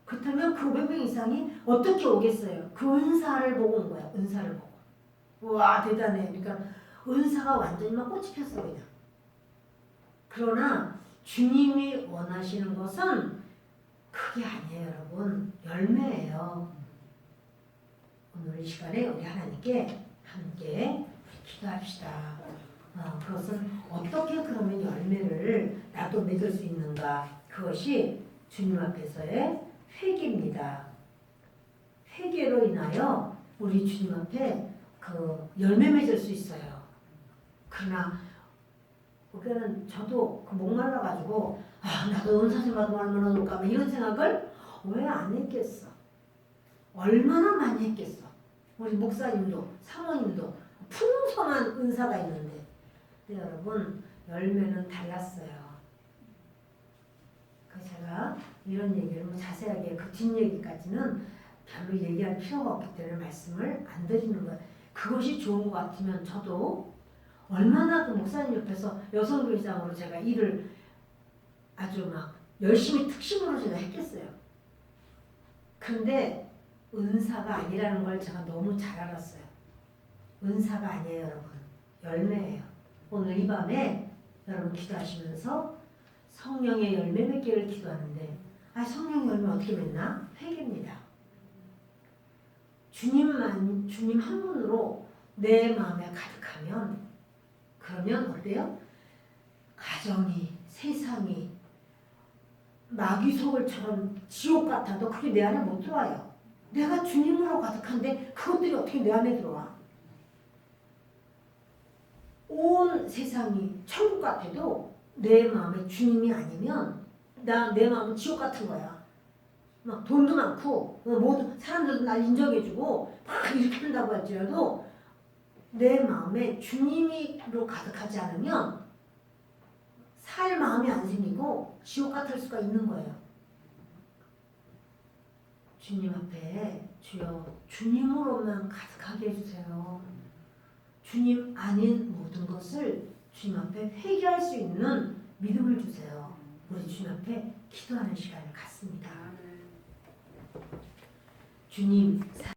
그렇다면 그 500명 이상이 어떻게 오겠어요? 그 은사를 보고 온 거야. 은사를 보고. 와 대단해. 그러니까 은사가 완전히 막 꽃이 폈어 그냥. 그러나 주님이 원하시는 것은 그게 아니에요 여러분. 열매예요. 오늘 이 시간에 우리 하나님께 함께 기도합시다. 그것은 어떻게 그러면 열매를 나도 맺을 수 있는가. 그것이 주님 앞에서의 회개입니다. 회개로 인하여 우리 주님 앞에 그 열매 맺을 수 있어요. 그러나 그때는 저도 목말라가지고 나도 은사 좀 받으면 얼마나 좋을까 이런 생각을 왜 안 했겠어. 얼마나 많이 했겠어. 우리 목사님도 사모님도 풍성한 은사가 있는데 근데 여러분 열매는 달랐어요. 그 제가 이런 얘기를 뭐 자세하게 그 뒷얘기까지는 별로 얘기할 필요가 없기 때문에 말씀을 안 드리는 거예요. 그것이 좋은 것 같으면 저도 얼마나 그 목사님 옆에서 여성교회장으로 제가 일을 아주 막 열심히 특심으로 제가 했겠어요. 그런데 은사가 아니라는 걸 제가 너무 잘 알았어요. 은사가 아니에요, 여러분. 열매예요. 오늘 이 밤에 여러분 기도하시면서 성령의 열매 맺기를 기도하는데, 성령의 열매 어떻게 맺나? 회개입니다. 주님 한 분으로 내 마음에 가득하면, 그러면 어때요? 가정이, 세상이 마귀 소굴처럼 지옥 같아도 그게 내 안에 못 들어와요. 내가 주님으로 가득한데 그것들이 어떻게 내 안에 들어와? 온 세상이 천국 같아도 내 마음에 주님이 아니면 내 마음은 지옥 같은 거야. 막 돈도 많고 모든 사람들도 날 인정해주고 막 이렇게 한다고 할지라도 내 마음에 주님으로 가득하지 않으면 살 마음이 안 생기고 지옥 같을 수가 있는 거예요. 주님 앞에 주여 주님으로만 가득하게 해주세요. 주님 아닌 모든 것을 주님 앞에 회개할 수 있는 믿음을 주세요. 우리 주님 앞에 기도하는 시간을 갖습니다. 주님